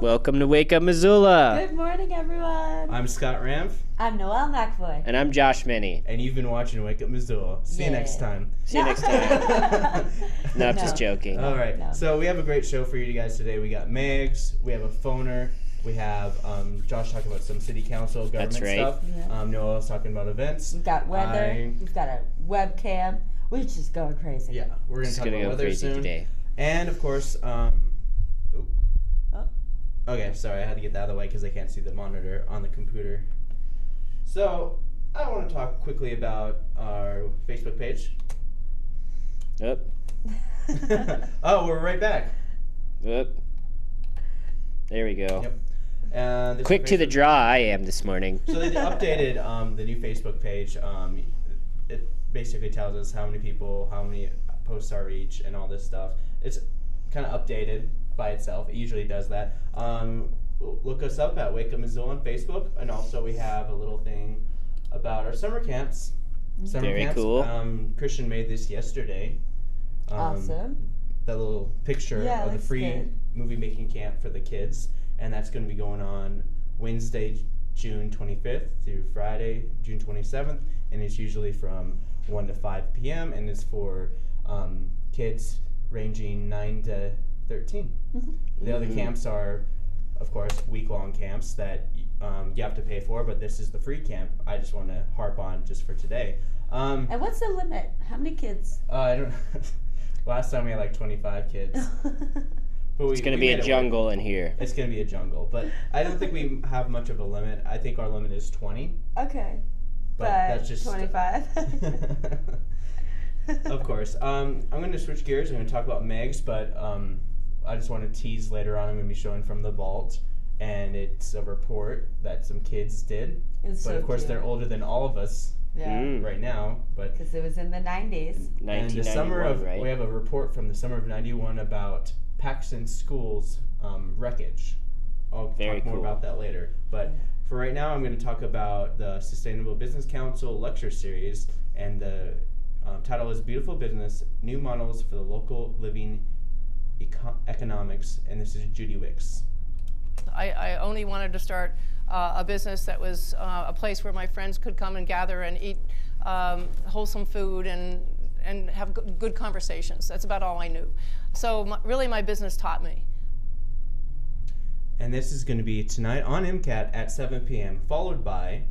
Welcome to Wake Up Missoula. Good morning, everyone. I'm Scott Ramf. I'm Noelle McFoy. And I'm Josh Minnie. And you've been watching Wake Up Missoula. See you next time. See you next time. No, I'm just joking. All right. No. So we have a great show for you guys today. We got Megs. We have a phoner. We have Josh talking about some city council government stuff. Yeah. Noelle's talking about events. We've got weather. We've got a webcam. We're just going crazy. Yeah, we're going to talk about weather soon. Today. And, of course, okay, sorry, I had to get that out of the way because I can't see the monitor on the computer. So, I want to talk quickly about our Facebook page. Yep. Oh, we're right back. Yep. There we go. Yep. Quick to the draw I am this morning. So they updated the new Facebook page. It basically tells us how many people, how many posts are each, and all this stuff. It's kind of updated by itself. It usually does that. Look us up at Wake Up Missoula on Facebook, and also we have a little thing about our summer camps. Very cool. Christian made this yesterday. Awesome. That little picture of the free movie making camp for the kids, and that's going to be going on Wednesday, June 25th through Friday, June 27th, and it's usually from 1 to 5 p.m. and it's for kids ranging 9 to 13. Mm-hmm. The other camps are, of course, week-long camps that you have to pay for, but this is the free camp I just want to harp on just for today. And what's the limit? How many kids? I don't know. Last time we had like 25 kids. But it's going to be a jungle in here. It's going to be a jungle, but I don't think we have much of a limit. I think our limit is 20. Okay. But that's just 25. Of course. I'm going to switch gears. I'm going to talk about Megs, but I just want to tease later on. I'm going to be showing from the vault, and it's a report that some kids did. It's but so of course, cute. they're older than all of us right now. But because it was in the 90s. And the summer of we have a report from the summer of '91 about Paxton School's wreckage. I'll talk more about that later. But for right now, I'm going to talk about the Sustainable Business Council lecture series, and the title is Beautiful Business, New Models for the Local Living Economics, and this is Judy Wicks. I only wanted to start a business that was a place where my friends could come and gather and eat wholesome food and have good conversations. That's about all I knew. So really my business taught me. And this is going to be tonight on MCAT at 7 p.m., followed by...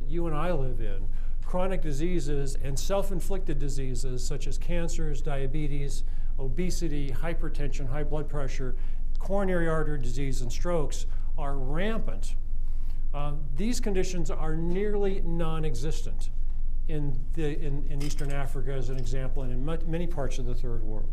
You and I live in chronic diseases and self-inflicted diseases such as cancers, diabetes, obesity, hypertension, high blood pressure, coronary artery disease, and strokes are rampant. These conditions are nearly non-existent in Eastern Africa, as an example, and in many parts of the Third World.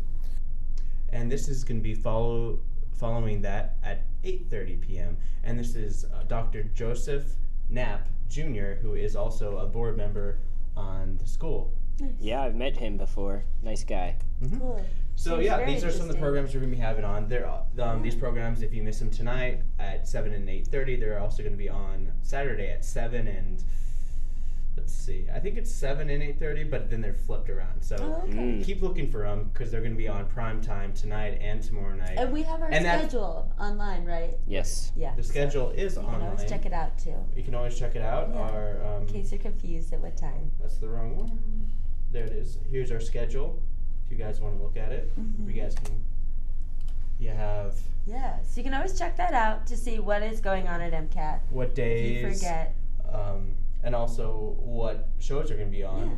And this is going to be following that at 8:30 p.m. And this is Dr. Joseph Knapp, Jr., who is also a board member on the school. Nice. Yeah, I've met him before. Nice guy. Mm-hmm. Cool. So these are some of the programs we're going to be having on. These programs, if you miss them tonight at 7 and 8:30, they're also going to be on Saturday at 7 and, let's see, I think it's 7 and 8:30, but then they're flipped around. So keep looking for them because they're going to be on prime time tonight and tomorrow night. And we have our schedule online, right? Yes. Yeah. The schedule is online. You can always check it out, too. You can always check it out. Yeah. In case you're confused at what time. That's the wrong one. There it is. Here's our schedule. If you guys want to look at it, you guys can. You have. Yeah, so you can always check that out to see what is going on at MCAT. What days? If you forget. And also what shows are going to be on. Yeah.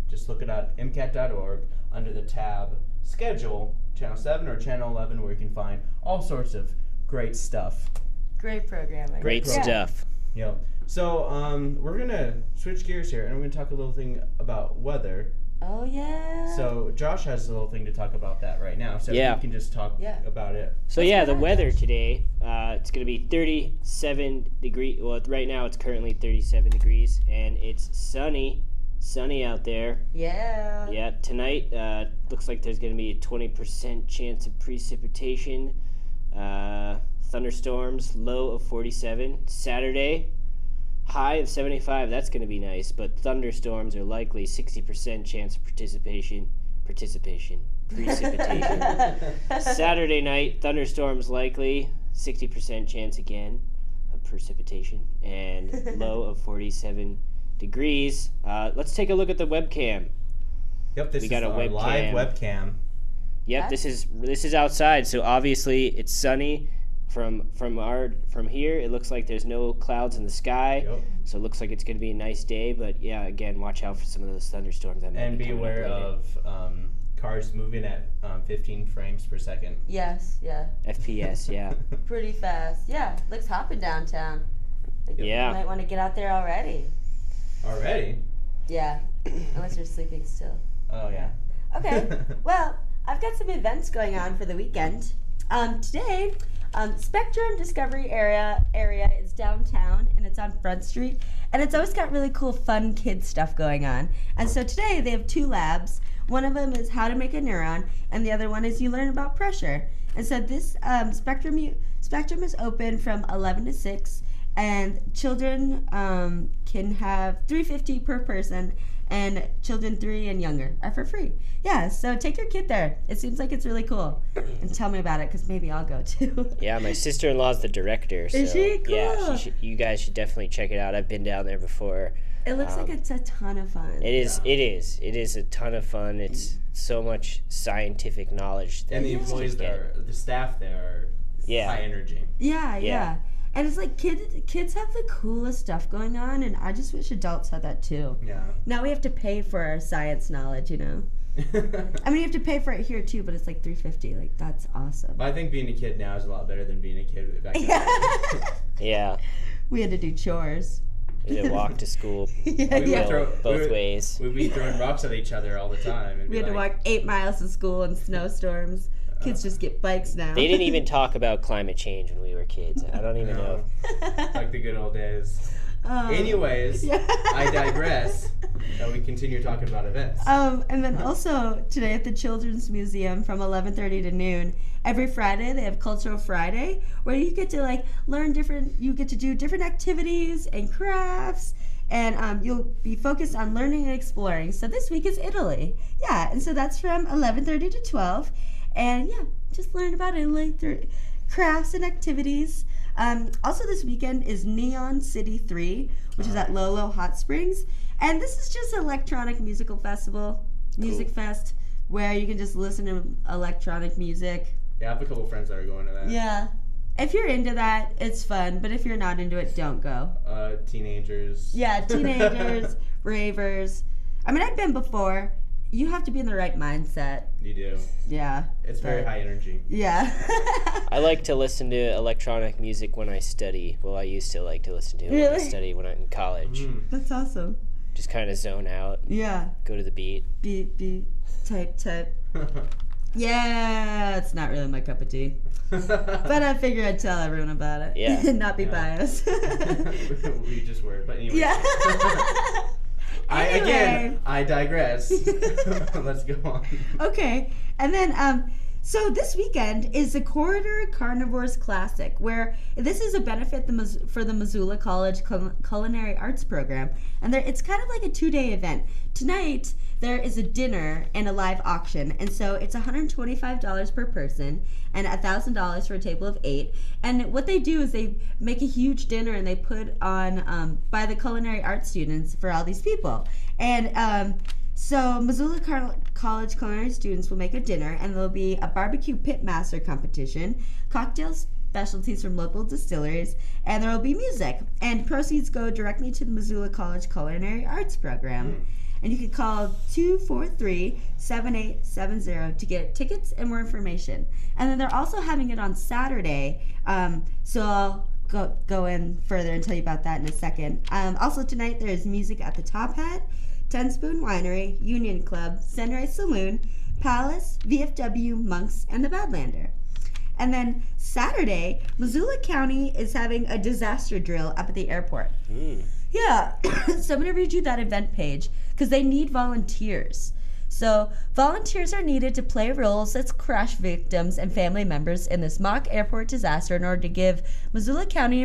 Just look it up, MCAT.org, under the tab Schedule, Channel 7 or Channel 11, where you can find all sorts of great stuff. Great programming. Great stuff. Yep. So we're going to switch gears here, and we're going to talk a little thing about weather. Oh, yeah. So Josh has a little thing to talk about that right now. So you can just talk about it. So the weather today, it's going to be 37 degrees. Well, right now it's currently 37 degrees, and it's sunny out there. Yeah. Yeah, tonight looks like there's going to be a 20% chance of precipitation. Thunderstorms, low of 47. Saturday, high of 75. That's going to be nice, but thunderstorms are likely. 60% chance of precipitation. Saturday night, thunderstorms likely. 60% chance again of precipitation, and low of 47 degrees. Let's take a look at the webcam. Yep, this We is got a our webcam. live webcam. Yep, this is outside, so obviously it's sunny. From here, it looks like there's no clouds in the sky, so it looks like it's going to be a nice day. But yeah, again, watch out for some of those thunderstorms that might And be be coming up aware later. of cars moving at 15 frames per second. Yes, yeah. FPS, yeah. Pretty fast. Yeah, looks hopping downtown. Like, Yeah. You might want to get out there already. Already? Yeah, unless you're sleeping still. Oh, yeah. Okay, well, I've got some events going on for the weekend. Today, Spectrum Discovery area is downtown, and it's on Front Street, and it's always got really cool, fun kid stuff going on. And so today they have 2 labs. One of them is how to make a neuron, and the other one is you learn about pressure. And so this Spectrum is open from 11 to 6, and children can have $3.50 per person, and children 3 and younger are for free. Yeah, so take your kid there. It seems like it's really cool. And tell me about it, because maybe I'll go too. Yeah, my sister-in-law's the director. So, Is she? Cool. Yeah, you guys should definitely check it out. I've been down there before. It looks like it's a ton of fun. It is a ton of fun. It's so much scientific knowledge. That And the you just employees get. the staff there are high energy. Yeah. And it's like kids have the coolest stuff going on, and I just wish adults had that too. Yeah. Now we have to pay for our science knowledge, you know. I mean, you have to pay for it here too, but it's like $3.50. Like, that's awesome. But I think being a kid now is a lot better than being a kid back in the day. Yeah. We had to do chores. We had to walk to school Yeah. both ways. We'd be throwing rocks at each other all the time. It'd We be had to like, walk 8 miles to school in snowstorms. Kids just get bikes now. They didn't even talk about climate change when we were kids. I don't even know. like the good old days. Anyways, I digress. We continue talking about events. And then also today at the Children's Museum from 11:30 to noon. Every Friday they have Cultural Friday, where you get to like learn you get to do different activities and crafts, and you'll be focused on learning and exploring. So this week is Italy. Yeah, and so that's from 11:30 to 12. And yeah, just learn about Italy through crafts and activities. Also this weekend is Neon City 3, which is at Lolo Hot Springs. And this is just an electronic musical festival, music fest, where you can just listen to electronic music. Yeah, I have a couple friends that are going to that. Yeah. If you're into that, it's fun. But if you're not into it, don't go. Teenagers. Yeah, teenagers, ravers. I mean, I've been before. You have to be in the right mindset. You do. Yeah. It's very high energy. Yeah. I like to listen to electronic music when I study. Well, I used to like to listen to it when I study when I'm in college. That's awesome. Just kind of zone out, Yeah. go to the beat. Beat, type. Yeah, it's not really my cup of tea. But I figure I'd tell everyone about it. Yeah. And not be biased. We just were, but anyway. Yeah. Anyway. I digress. Let's go on. Okay, and then so this weekend is the Corridor Carnivores Classic, where this is a benefit for the Missoula College Culinary Arts Program, and it's kind of like a 2-day event. Tonight there is a dinner and a live auction, and so it's $125 per person and $1,000 for a table of 8. And what they do is they make a huge dinner and they put on by the culinary arts students for all these people. And so Missoula College culinary students will make a dinner, and there'll be a barbecue pitmaster competition, cocktail specialties from local distilleries, and there will be music. And proceeds go directly to the Missoula College Culinary Arts Program. And you can call 243-7870 to get tickets and more information. And then they're also having it on Saturday, so I'll go in further and tell you about that in a second. Also tonight there is music at the Top Hat, 10 Spoon Winery, Union Club, Sunrise Saloon, Palace, VFW, Monks, and the Badlander. And then Saturday, Missoula County is having a disaster drill up at the airport. Yeah, so I'm going to read you that event page because they need volunteers. So volunteers are needed to play roles as crash victims and family members in this mock airport disaster in order to give Missoula County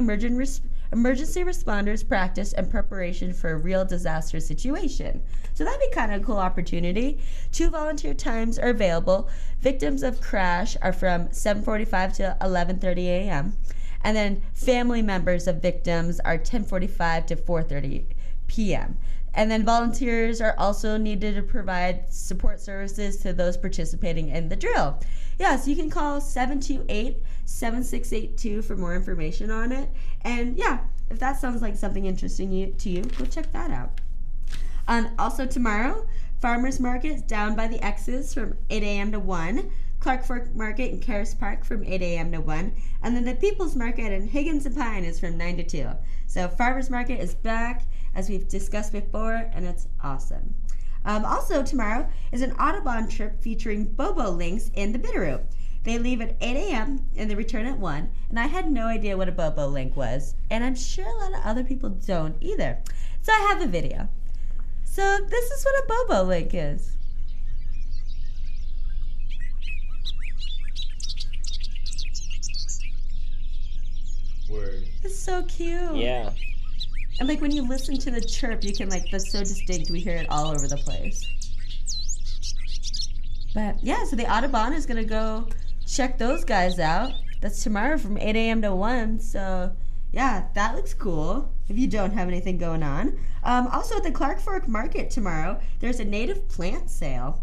emergency responders practice and preparation for a real disaster situation. So that'd be kind of a cool opportunity. 2 volunteer times are available. Victims of crash are from 7:45 to 11:30 a.m. And then family members of victims are 10:45 to 4:30 p.m. And then volunteers are also needed to provide support services to those participating in the drill. Yeah, so you can call 728-7682 for more information on it. And yeah, if that sounds like something interesting to you, go check that out. Also tomorrow, Farmers Market is down by the X's from 8 a.m. to 1. Clark Fork Market in Caris Park from 8 a.m. to 1. And then the People's Market in Higgins and Pine is from 9 to 2. So Farmers Market is back, as we've discussed before, and it's awesome. Also tomorrow is an Audubon trip featuring Bobo Links in the Bitterroot. They leave at 8 a.m. and they return at 1. And I had no idea what a Bobo Link was. And I'm sure a lot of other people don't either. So I have a video. So this is what a Bobo Link is. Word. It's so cute. Yeah. And like when you listen to the chirp, you can like, that's so distinct. We hear it all over the place. But yeah, so the Audubon is going to go check those guys out. That's tomorrow from 8 a.m. to 1. So yeah, that looks cool if you don't have anything going on. Also at the Clark Fork Market tomorrow, there's a native plant sale.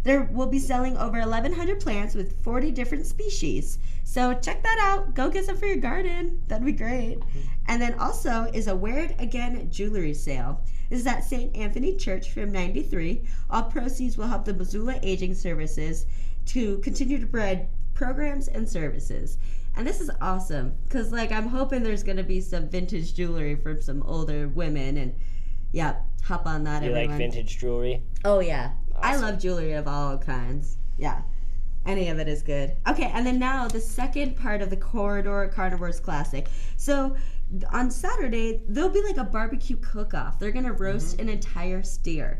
There will be selling over 1,100 plants with 40 different species. So check that out. Go get some for your garden. That'd be great. And then also is a Wear It Again jewelry sale. This is at St. Anthony Church from 93. All proceeds will help the Missoula Aging Services to continue to provide programs and services. And this is awesome because like I'm hoping there's going to be some vintage jewelry from some older women and yeah, hop on that, You everyone. like vintage jewelry? Oh yeah. I Awesome. love jewelry of all kinds. Yeah. Any of it is good. Okay, and then now the second part of the Corridor Carnivores Classic. So on Saturday, there'll be like a barbecue cook-off. They're going to roast an entire steer.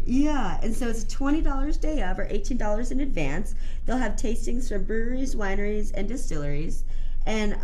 Yeah, and so it's $20 day of or $18 in advance. They'll have tastings from breweries, wineries, and distilleries. And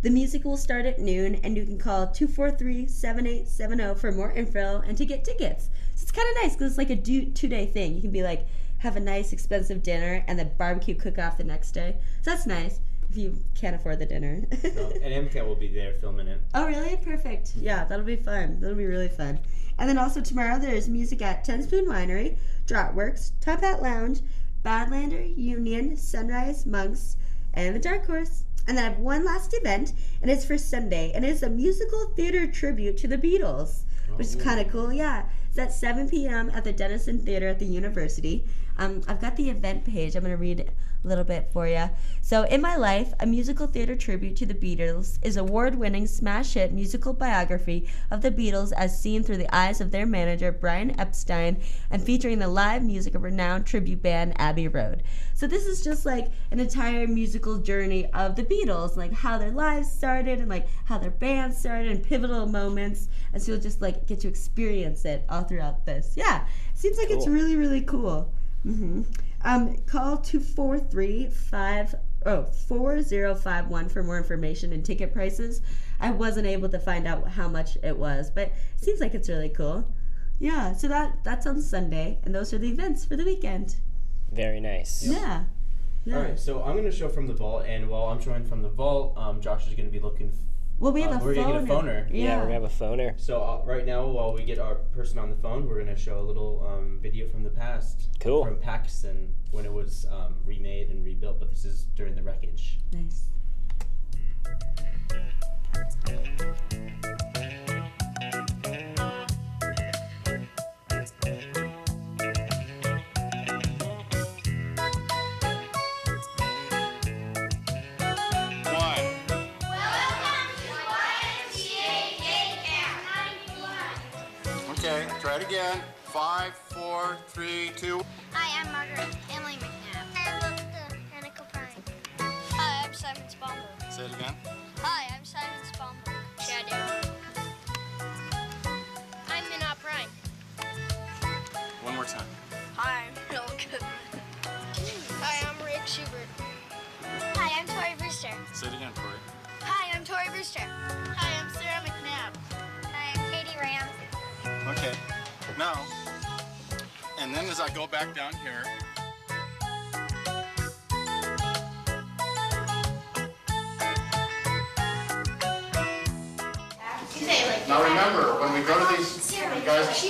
the music will start at noon, and you can call 243-7870 for more info and to get tickets. So it's kind of nice because it's like a 2-day thing. You can be like, have a nice expensive dinner and then barbecue cook-off the next day. So that's nice if you can't afford the dinner. No, and MCAT will be there filming it. Oh, really? Perfect. Yeah, that'll be fun. That'll be really fun. And then also tomorrow there's music at Ten Spoon Winery, Droughtworks, Top Hat Lounge, Badlander, Union, Sunrise, Monks, and the Dark Horse. And then I have one last event, and it's for Sunday, and it's a musical theater tribute to the Beatles, which is kind of cool. Yeah, it's at 7 p.m. at the Denison Theater at the University. I've got the event page. I'm going to read a little bit for you. So, In My Life, a musical theater tribute to the Beatles is award-winning smash hit musical biography of the Beatles as seen through the eyes of their manager, Brian Epstein, and featuring the live music of renowned tribute band Abbey Road. So this is just like an entire musical journey of the Beatles, like how their lives started and like how their band started and pivotal moments. And so you'll just like get to experience it all throughout this. Yeah, seems like it's really, really cool. Call 243-4051 for more information and ticket prices. I wasn't able to find out how much it was, but it seems like it's really cool. Yeah, so that's on Sunday, and those are the events for the weekend. Very nice. Yeah. All right, so I'm going to show from the vault, and while I'm showing from the vault, Josh is going to be looking. Well, we have we're going to get a phoner. Yeah, we're going to have a phoner. So right now, while we get our person on the phone, we're going to show a little video from the past. Cool. From Paxton when it was remade and rebuilt, but this is during the wreckage. Nice. Okay, try it again. 5, 4, 3, 2. Hi, I'm Margaret Hanley McNabb. I love the Hanukkah Prime. Hi, I'm Simon Spalmberg. Say it again. Hi, I'm Simon Spalmberg. Shadow. I'm Minot Prime. One more time. Hi, I'm Noel Goodman. Hi, I'm Rick Schubert. Hi, I'm Tori Brewster. Say it again, Tori. Hi, I'm Tori Brewster. Now, and then as I go back down here, now remember, when we go to these, you guys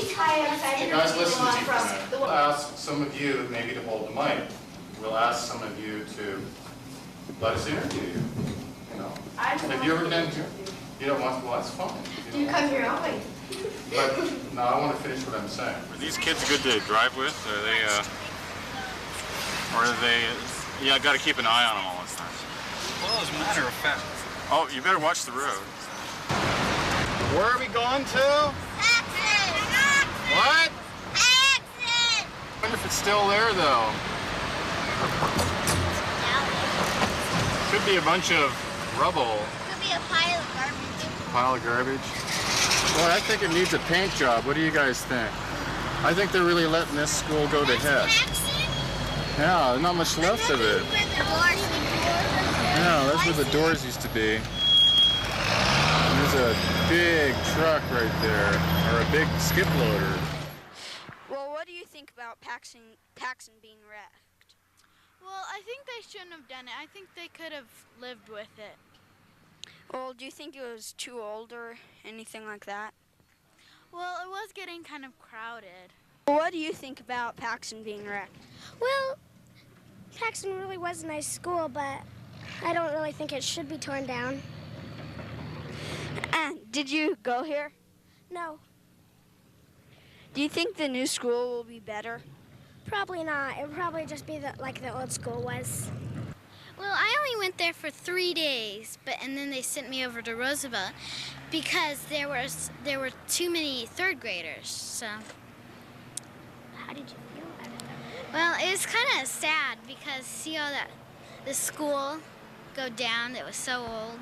listen to me for a minute. We'll ask some of you maybe to hold the mic. We'll ask some of you to let us interview you. You know, have you ever been here? You don't want to? Well, that's fine. You come here often. But no, I want to finish what I'm saying. Are these kids good to drive with? Or are they? Yeah, I got to keep an eye on them all the time. Well, as a matter of fact. Oh, you better watch the road. Where are we going to? Accent! What? Accent! I wonder if it's still there, though. Could be a bunch of rubble. Could be a pile of garbage. Pile of garbage. Boy, I think it needs a paint job. What do you guys think? I think they're really letting this school go to head. Yeah, there's not much left of it. Yeah, that's where the doors used to be. There's a big truck right there, or a big skip loader. Well, what do you think about Paxson being wrecked? Well, I think they shouldn't have done it. I think they could have lived with it. Well, do you think it was too old or anything like that? Well, it was getting kind of crowded. What do you think about Paxson being wrecked? Well, Paxson really was a nice school, but I don't really think it should be torn down. And did you go here? No, Do you think the new school will be better? probably not. It would probably just be like the old school was. Well, I only went there for 3 days, and then they sent me over to Roosevelt because there were too many third graders. So, How did you feel about it? well, it was kind of sad because see all the school go down that was so old.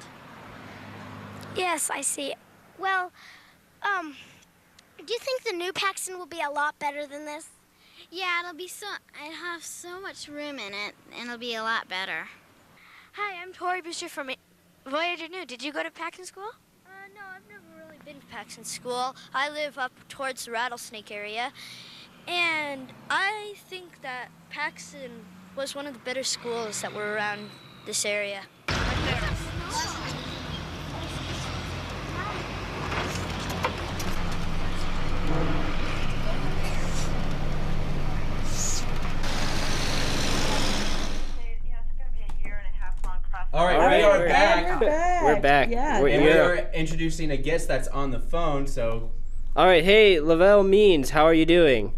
Yes, I see. Well, do you think the new Paxton will be a lot better than this? Yeah, it'll have so much room in it, and it'll be a lot better. Hi, I'm Tori Booster from Voyager New. Did you go to Paxton School? No, I've never really been to Paxton School. I live up towards the Rattlesnake area, and I think that Paxton was one of the better schools that were around this area. All right, we are back. We're back. Yeah. And we are introducing a guest that's on the phone, so. All right, hey, Lavelle Means, how are you doing?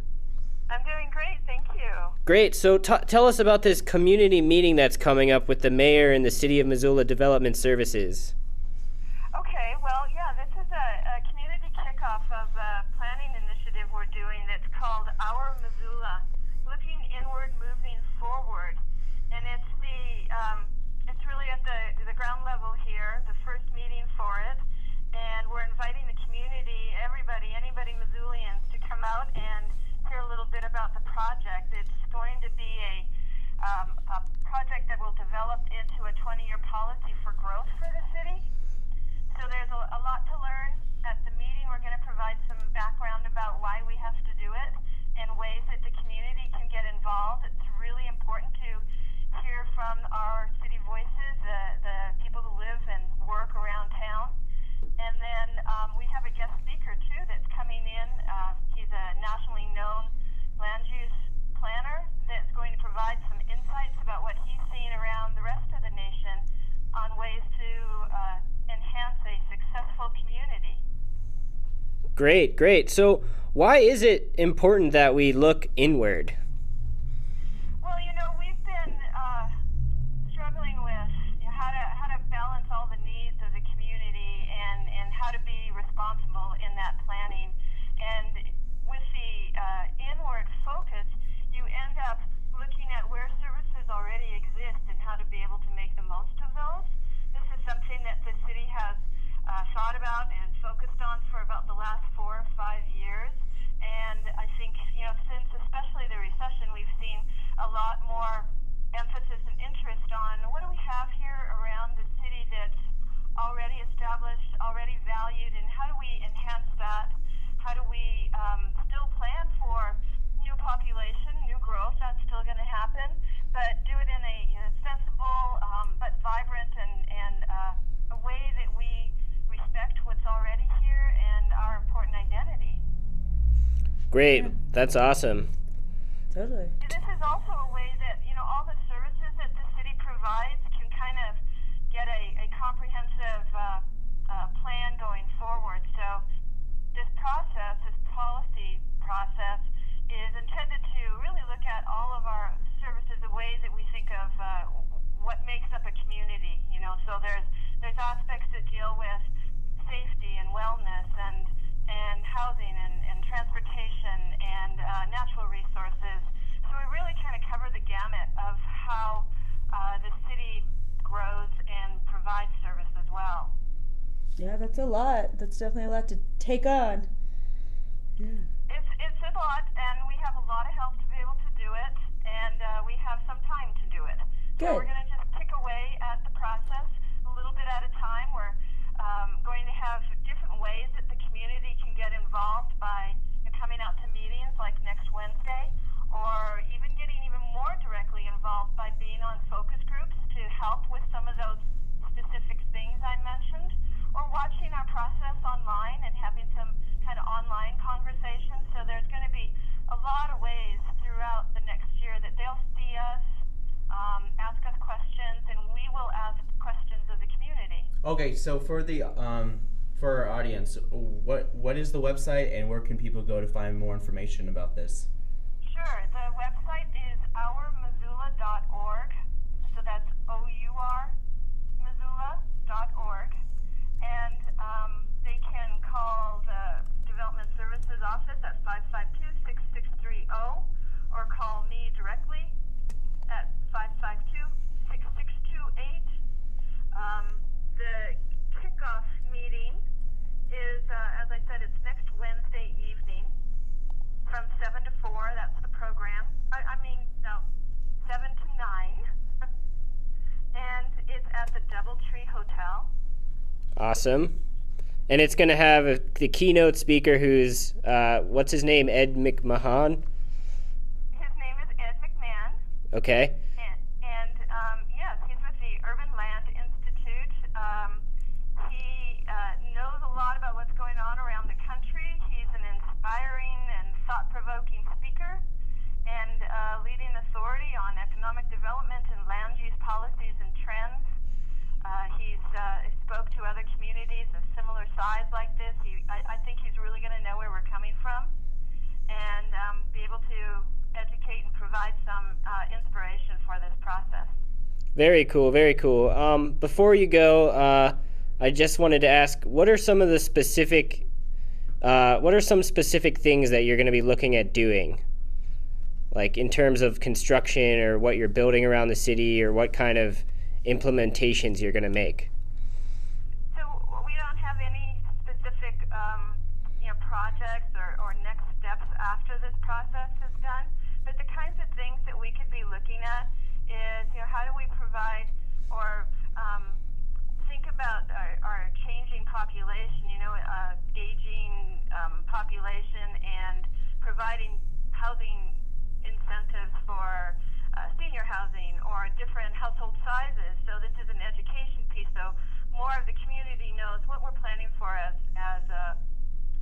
I'm doing great, thank you. Great, so tell us about this community meeting that's coming up with the mayor and the City of Missoula Development Services. Okay, well, yeah, this is a community kickoff of a planning initiative we're doing that's called Our Missoula, Looking Inward, Moving Forward. And it's really at the ground level here, the first meeting for it, and we're inviting the community, anybody Missoulians, to come out and hear a little bit about the project. It's going to be a project that will develop into a 20-year policy for growth for the city. So there's a lot to learn. At the meeting, we're going to provide some background about why we have to do it and ways that the community can get involved. It's really important to hear from our city voices, the people who live and work around town. And then we have a guest speaker, too, that's coming in. He's a nationally known land use planner that's going to provide some insights about what he's seen around the rest of the nation on ways to enhance a successful community. Great, great. So why is it important that we look inward? Well, we've been struggling with how to balance all the needs of the community and how to be responsible in that planning. And with the inward focus, you end up looking at where services already exist and how to be able to make the most of those. This is something that the city has thought about and focused on for about the last 4 or 5 years. And I think, since especially the recession Great. That's awesome. Totally. This is also a way that, all the services that the city provides can kind of get a comprehensive plan going forward. So this process, this policy process, is intended to really look at all of our services, the ways that we think of what makes up a community. So there's aspects that deal with safety and wellness and housing and transportation and natural resources. So we really kind of cover the gamut of how the city grows and provides service as well. Yeah, that's a lot. That's definitely a lot to take on. Yeah. It's a lot, and we have a lot of help to be able to do it, and we have some time to do it. Good. So we're going to just pick away at the process a little bit at a time. We're going to have different ways that the community can get involved by coming out to meetings like next Wednesday, or even getting even more directly involved by being on focus groups to help with some of those specific things I mentioned, or watching our process online and having some kind of online conversations. So there's going to be a lot of ways throughout the next year that they'll see us, ask us questions, and we will ask questions of the community. Okay, so for our audience, what is the website, and where can people go to find more information about this? Sure. The website is ourmissoula.org. So that's O-U-R, Missoula.org. And they can call the Development Services Office at 552-6630 or call me directly at 552-6628. The kickoff meeting is, as I said, it's next Wednesday evening from 7 to 4. That's the program. 7 to 9. And it's at the Doubletree Hotel. Awesome. And it's going to have the keynote speaker who's, what's his name, Ed McMahon? His name is Ed McMahon. Okay. Yes, he's with the Urban Land Institute. He knows a lot about what's going on around the country. He's an inspiring and thought-provoking speaker and leading authority on economic development and land use policies and trends. He's spoke to other communities of similar size like this. I think he's really going to know where we're coming from and be able to educate and provide some inspiration for this process. Very cool, very cool. Before you go, I just wanted to ask, what are some specific things that you're going to be looking at doing? Like in terms of construction or what you're building around the city, or what kind of implementations you're going to make? So we don't have any specific projects or next steps after this process is done, but the kinds of things that we could be looking at is, how do we provide or think about our changing population, aging population, and providing housing incentives for senior housing or different household sizes. So this is an education piece, so more of the community knows what we're planning for as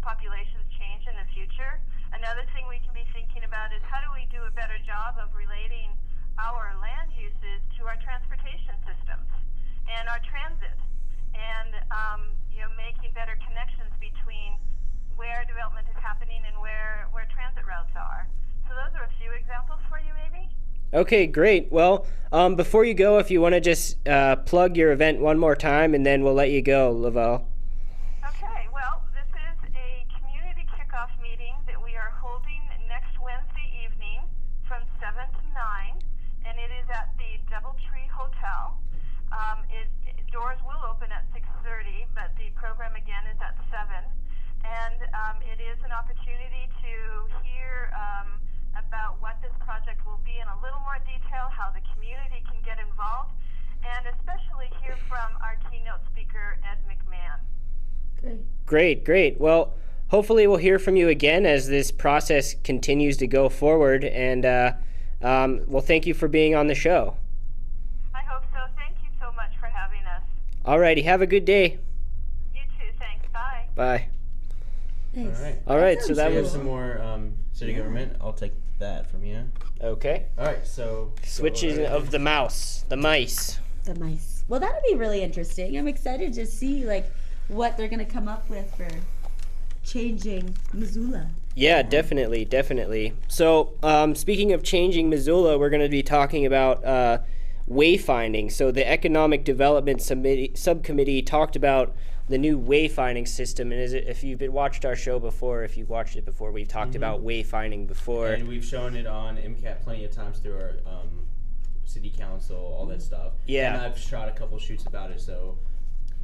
populations change in the future. Another thing we can be thinking about is how do we do a better job of relating our land uses to our transportation systems and our transit, and making better connections between where development is happening and where transit routes are. So those are a few examples for you, maybe. Okay, great. Well, before you go, if you want to just plug your event one more time, and then we'll let you go, Lavelle. Okay, well, this is a community kickoff meeting that we are holding next Wednesday evening from 7 to 9, and it is at the Doubletree Hotel. Doors will open at 6:30, but the program again is at 7, and it is an opportunity to hear about what this project will be in a little more detail, how the community can get involved, and especially hear from our keynote speaker, Ed McMahon. Great. Well, hopefully we'll hear from you again as this process continues to go forward, and well, thank you for being on the show. I hope so. Thank you so much for having us. Alrighty, have a good day. You too, thanks. Bye. Bye. Thanks. All right. So that we have was some more City government, I'll take that from you. Okay. All right, so switching of the mice. The mice. Well, that'll be really interesting. I'm excited to see like what they're gonna come up with for changing Missoula. Yeah, definitely. So, speaking of changing Missoula, we're going to be talking about wayfinding. So, the Economic Development Subcommittee talked about the new wayfinding system. And if you've watched our show before, if you've watched it before, we've talked about wayfinding before. And we've shown it on MCAT plenty of times through our city council, all that stuff. Yeah. And I've shot a couple shoots about it, so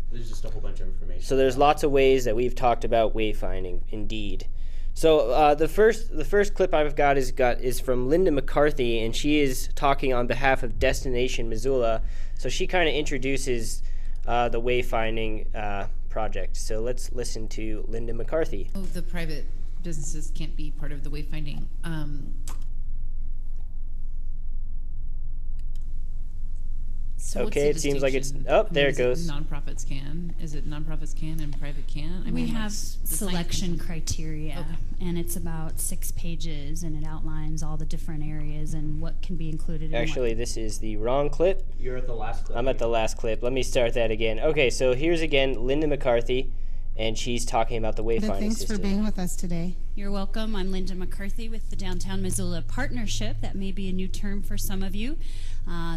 there's just a whole bunch of information. So there's lots of ways that we've talked about wayfinding, indeed. So the first clip I've got is from Linda McCarthy, and she is talking on behalf of Destination Missoula. So she kind of introduces the wayfinding project. So let's listen to Linda McCarthy. The private businesses can't be part of the wayfinding. So okay, it seems like it's there it goes. Nonprofits can. Is it nonprofits can and private can? We have selection criteria, and it's about 6 pages, and it outlines all the different areas and what can be included. Actually, this is the wrong clip. You're at the last clip. I'm at the last clip. Let me start that again. Okay, so here's again Linda McCarthy, and she's talking about the wayfinding Thanks system. for being with us today. You're welcome. I'm Linda McCarthy with the Downtown Missoula Partnership. That may be a new term for some of you.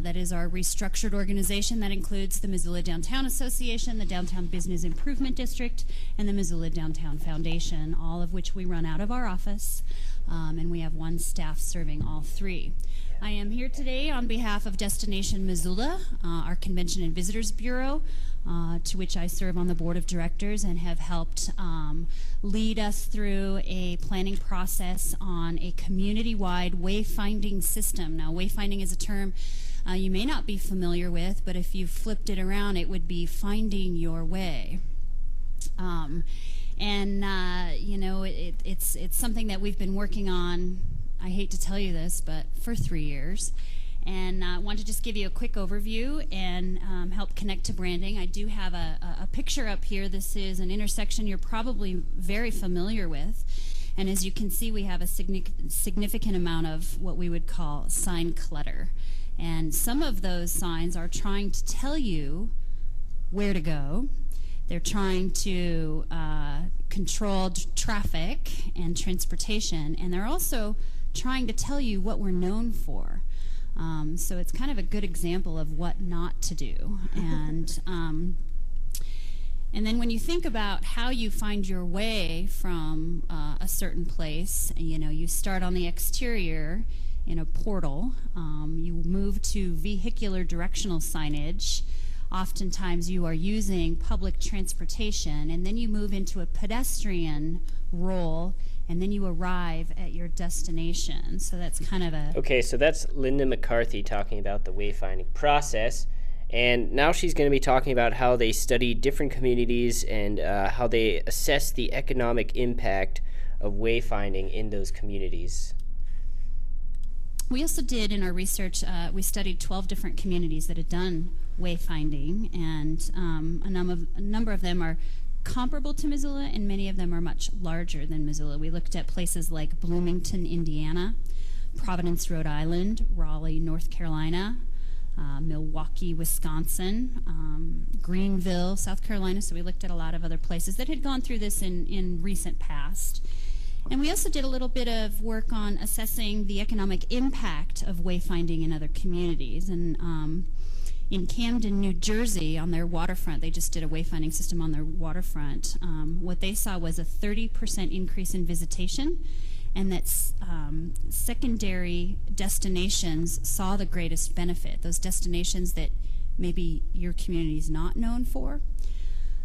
That is our restructured organization that includes the Missoula Downtown Association, the Downtown Business Improvement District, and the Missoula Downtown Foundation, all of which we run out of our office, and we have one staff serving all three. I am here today on behalf of Destination Missoula, our Convention and Visitors Bureau, to which I serve on the board of directors and have helped lead us through a planning process on a community-wide wayfinding system. Now, wayfinding is a term you may not be familiar with, but if you flipped it around, it would be finding your way. You know, it's something that we've been working on, I hate to tell you this, but for 3 years. And I want to just give you a quick overview and help connect to branding. I do have a picture up here. This is an intersection you're probably very familiar with. And as you can see, we have a significant amount of what we would call sign clutter. And some of those signs are trying to tell you where to go. They're trying to control traffic and transportation. And they're also trying to tell you what we're known for. So it's kind of a good example of what not to do. And then when you think about how you find your way from a certain place, you know, you start on the exterior in a portal, you move to vehicular directional signage. Oftentimes you are using public transportation, and then you move into a pedestrian role, and then you arrive at your destination. So that's kind of a... Okay, so that's Linda McCarthy talking about the wayfinding process. And now she's going to be talking about how they study different communities and how they assess the economic impact of wayfinding in those communities. We also did in our research, we studied 12 different communities that had done wayfinding, and a number of them are comparable to Missoula, and many of them are much larger than Missoula. We looked at places like Bloomington, Indiana, Providence, Rhode Island, Raleigh, North Carolina, Milwaukee, Wisconsin, Greenville, South Carolina. So we looked at a lot of other places that had gone through this in recent past. And we also did a little bit of work on assessing the economic impact of wayfinding in other communities. And in Camden, New Jersey, on their waterfront, they just did a wayfinding system on their waterfront. What they saw was a 30% increase in visitation, and that secondary destinations saw the greatest benefit, those destinations that maybe your community is not known for.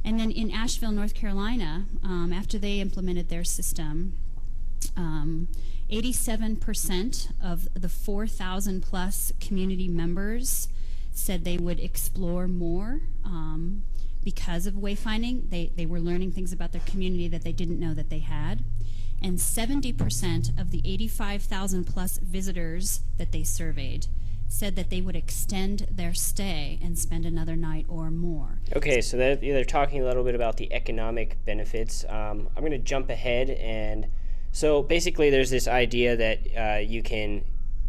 And then in Asheville, North Carolina, after they implemented their system, 87% of the 4,000 plus community members said they would explore more because of wayfinding. They were learning things about their community that they didn't know that they had. And 70% of the 85,000 plus visitors that they surveyed said that they would extend their stay and spend another night or more. Okay, so they're talking a little bit about the economic benefits. I'm going to jump ahead and So basically, there's this idea that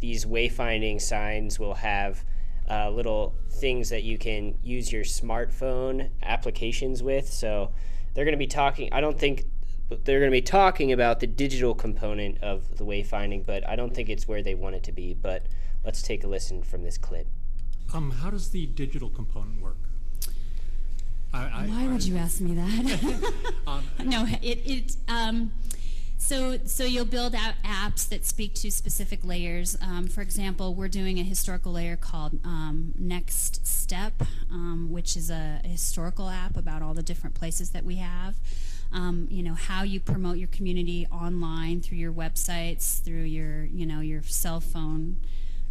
these wayfinding signs will have little things that you can use your smartphone applications with. So they're going to be talking, I don't think they're going to be talking about the digital component of the wayfinding, but I don't think it's where they want it to be. But let's take a listen from this clip. How does the digital component work? Why would you ask me that? No, So you'll build out apps that speak to specific layers. For example, we're doing a historical layer called Next Step, which is a historical app about all the different places that we have. How you promote your community online through your websites, through your cell phone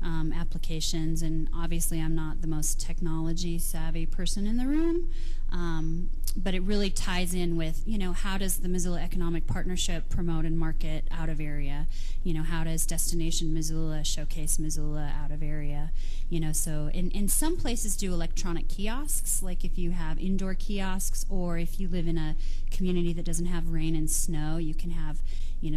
applications. And obviously, I'm not the most technology savvy person in the room. But it really ties in with, how does the Missoula Economic Partnership promote and market out of area? How does Destination Missoula showcase Missoula out of area? So in some places do electronic kiosks, like if you have indoor kiosks, or if you live in a community that doesn't have rain and snow, you can have,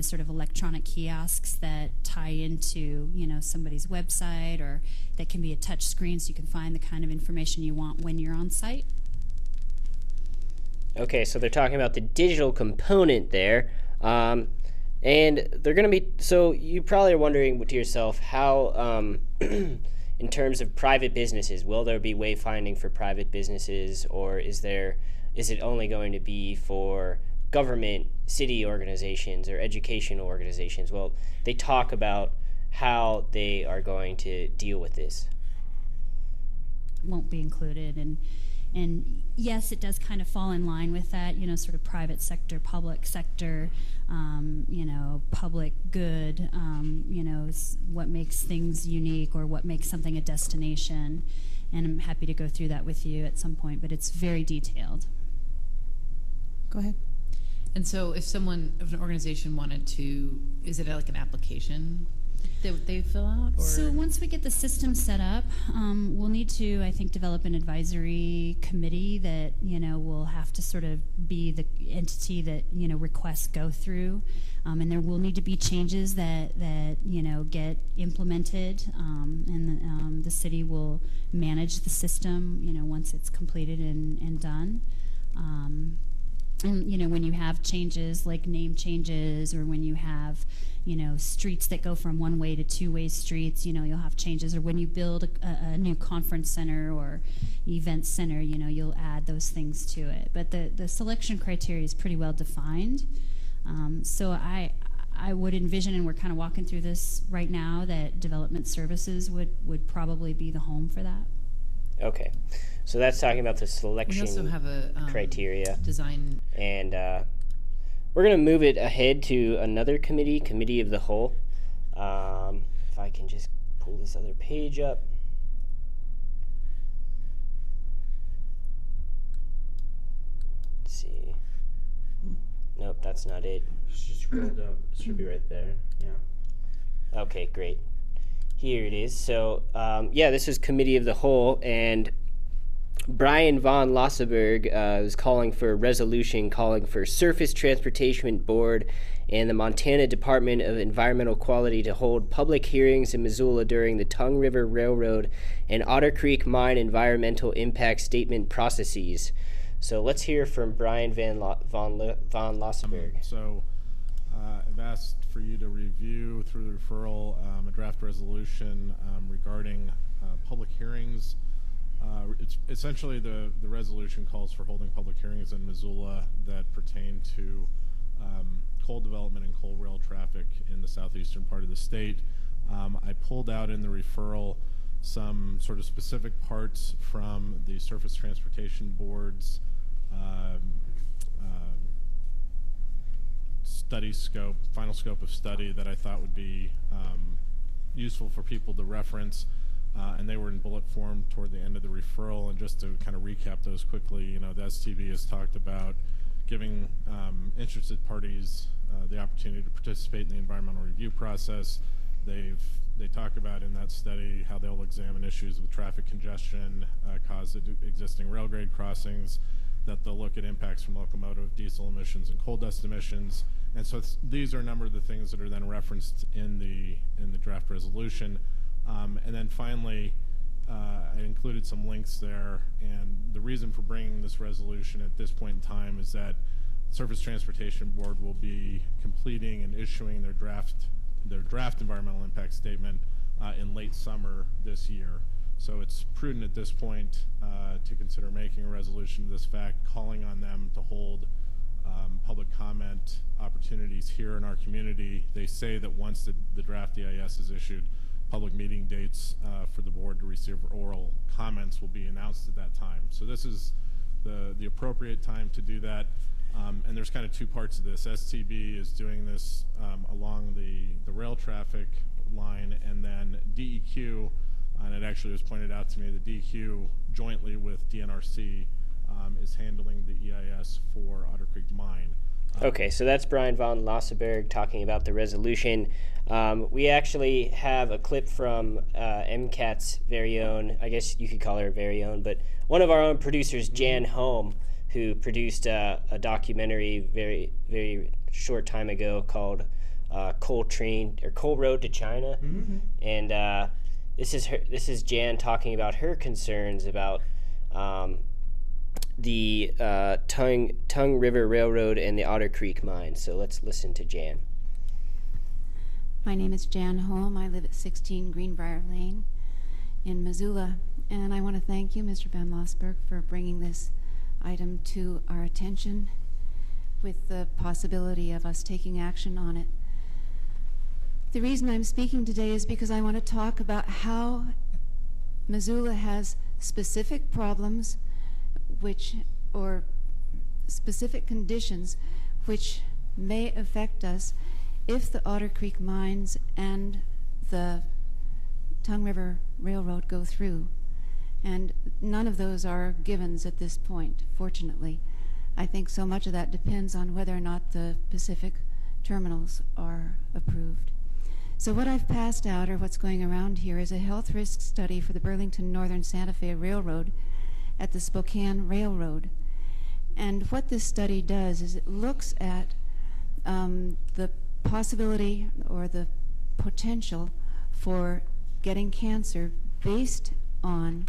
sort of electronic kiosks that tie into, somebody's website, or that can be a touch screen so you can find the kind of information you want when you're on site. Okay, so they're talking about the digital component there. And they're going to be, so you probably are wondering to yourself how, in terms of private businesses, will there be wayfinding for private businesses, or is it only going to be for government, city organizations, or educational organizations? Well, they talk about how they are going to deal with this. Won't be included, and yes, it does kind of fall in line with that, sort of private sector, public sector, public good, what makes things unique or what makes something a destination. And I'm happy to go through that with you at some point, but it's very detailed. Go ahead. And so if an organization wanted to, is it like an application that they fill out? Or? So once we get the system set up, we'll need to, I think, develop an advisory committee that, will have to sort of be the entity that, requests go through. And there will need to be changes that get implemented, and the city will manage the system, once it's completed and done. And when you have changes like name changes, or when you have streets that go from one-way to two-way streets, you'll have changes. Or when you build a new conference center or event center, you'll add those things to it. But the selection criteria is pretty well defined. So I would envision, and we're kind of walking through this right now, that development services would probably be the home for that. Okay. So that's talking about the selection we also have a, criteria. Design. And we're going to move it ahead to another committee of the whole. If I can just pull this other page up. Let's see. Nope, that's not it. Just scroll down. It should be right there. Yeah. Okay, great. Here it is. So, this is committee of the whole, and Brian von Losseberg is calling for a resolution calling for Surface Transportation Board and the Montana Department of Environmental Quality to hold public hearings in Missoula during the Tongue River Railroad and Otter Creek Mine environmental impact statement processes. So let's hear from Brian von Losseberg. I've asked for you to review through the referral a draft resolution regarding public hearings. It's essentially the resolution calls for holding public hearings in Missoula that pertain to coal development and coal rail traffic in the southeastern part of the state. I pulled out in the referral some sort of specific parts from the Surface Transportation Board's study scope, final scope of study that I thought would be useful for people to reference. And they were in bullet form toward the end of the referral. And just to kind of recap those quickly, the STB has talked about giving interested parties the opportunity to participate in the environmental review process. They talk about in that study how they'll examine issues with traffic congestion caused at existing rail grade crossings, that they'll look at impacts from locomotive, diesel emissions, and coal dust emissions, And so these are a number of the things that are then referenced in the draft resolution. And then finally, I included some links there, and the reason for bringing this resolution at this point in time is that Surface Transportation Board will be completing and issuing their draft environmental impact statement in late summer this year. So it's prudent at this point to consider making a resolution to this fact, calling on them to hold public comment opportunities here in our community. They say that once the draft EIS is issued, public meeting dates for the board to receive oral comments will be announced at that time. So this is the appropriate time to do that. And there's kind of two parts of this. STB is doing this along the rail traffic line, and then DEQ, and it actually was pointed out to me that DEQ jointly with DNRC is handling the EIS for Otter Creek Mine. Okay, so that's Brian von Losseberg talking about the resolution. We actually have a clip from MCAT's very own, I guess you could call her very own, but one of our own producers, Jan Holm, who produced a documentary very, very short time ago called Coal Road to China. Mm-hmm. And this is Jan talking about her concerns about the Tongue River Railroad and the Otter Creek mine. So let's listen to Jan. My name is Jan Holm. I live at 16 Greenbrier Lane in Missoula. And I want to thank you, Mr. Van Lossberg, for bringing this item to our attention with the possibility of us taking action on it. The reason I'm speaking today is because I want to talk about how Missoula has specific problems or specific conditions which may affect us if the Otter Creek mines and the Tongue River Railroad go through. And none of those are givens at this point, fortunately. I think so much of that depends on whether or not the Pacific terminals are approved. So what I've passed out, or what's going around here, is a health risk study for the Burlington Northern Santa Fe Railroad at the Spokane Railroad. And what this study does is it looks at the possibility or the potential for getting cancer based on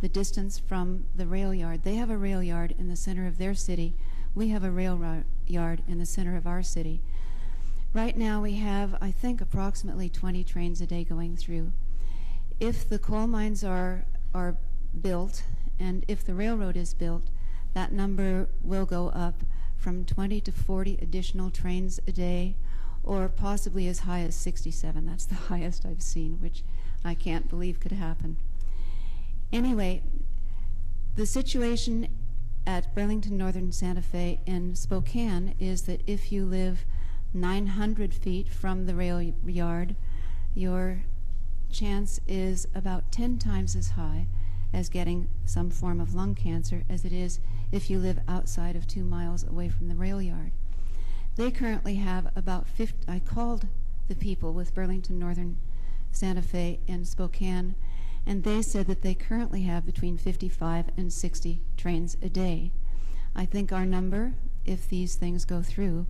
the distance from the rail yard. They have a rail yard in the center of their city. We have a rail yard in the center of our city. Right now we have, I think, approximately 20 trains a day going through. If the coal mines are built, and if the railroad is built, that number will go up from 20 to 40 additional trains a day, or possibly as high as 67. That's the highest I've seen, which I can't believe could happen. Anyway, the situation at Burlington Northern Santa Fe in Spokane is that if you live 900 feet from the rail yard, your chance is about 10 times as high as getting some form of lung cancer as it is if you live outside of 2 miles away from the rail yard. They currently have about 50, I called the people with Burlington Northern Santa Fe in Spokane, and they said that they currently have between 55 and 60 trains a day. I think our number, if these things go through,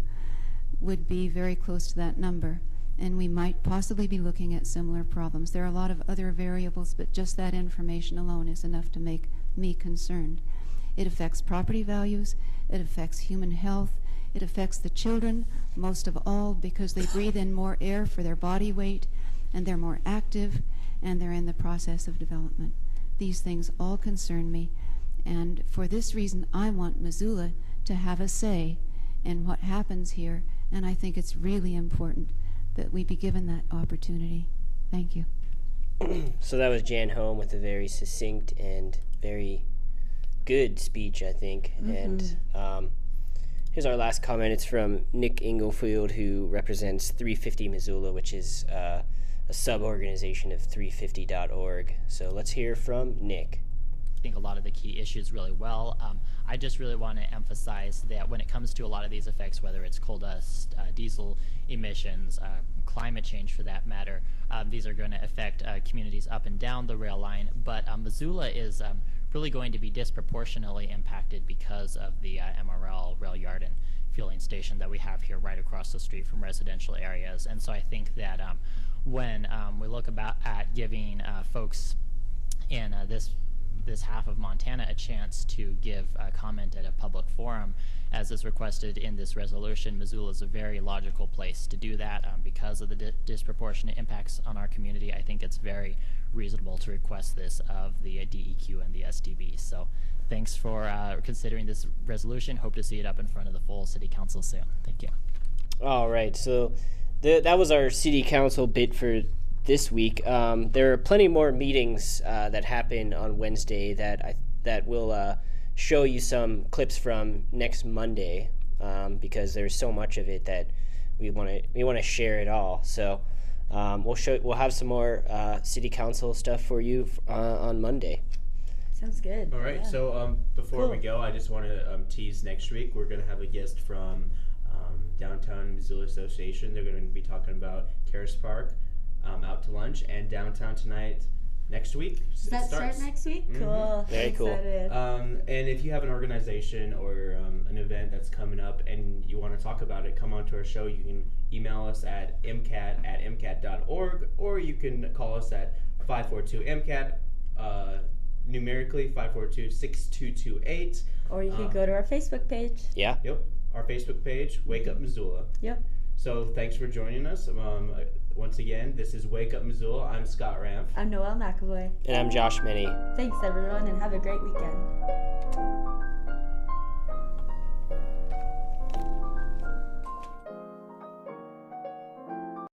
would be very close to that number, and we might possibly be looking at similar problems. There are a lot of other variables, but just that information alone is enough to make me concerned. It affects property values, it affects human health, it affects the children most of all because they breathe in more air for their body weight, and they're more active, and they're in the process of development. These things all concern me, and for this reason I want Missoula to have a say in what happens here, and I think it's really important that we be given that opportunity. Thank you. So that was Jan Holm with a very succinct and very good speech, I think. Mm-hmm. And here's our last comment. It's from Nick Inglefield, who represents 350 Missoula, which is a sub-organization of 350.org. So let's hear from Nick. I think a lot of the key issues really well. I just really want to emphasize that when it comes to a lot of these effects, whether it's coal dust, diesel emissions, climate change for that matter, these are going to affect communities up and down the rail line. But Missoula is really going to be disproportionately impacted because of the MRL rail yard. And fueling station that we have here right across the street from residential areas. And so I think that when we look at giving folks in this half of Montana a chance to give comment at a public forum, as is requested in this resolution, Missoula is a very logical place to do that because of the disproportionate impacts on our community. I think it's very reasonable to request this of the DEQ and the SDB. So thanks for considering this resolution. Hope to see it up in front of the full City Council soon. Thank you. All right, so that was our City Council bit for this week. There are plenty more meetings that happen on Wednesday that will show you some clips from next Monday because there's so much of it that we want to share it all. So we'll have some more City Council stuff for you on Monday. Sounds good. All right. Yeah. So before we go, I just want to tease next week. We're going to have a guest from Downtown Missoula Association. They're going to be talking about Terrace Park. Out to lunch, and Downtown Tonight next week. Does that start next week? Mm-hmm. Cool. Very cool. And if you have an organization or an event that's coming up and you want to talk about it, come on to our show. You can email us at mcat@mcat.org, or you can call us at 542-MCAT, numerically 542-6228. Or you can go to our Facebook page. Yeah. Yep. Our Facebook page, Wake Up Missoula. Yep. So thanks for joining us. Once again, this is Wake Up Missoula. I'm Scott Ramp. I'm Noelle McAvoy. And I'm Josh Minnie. Thanks, everyone, and have a great weekend.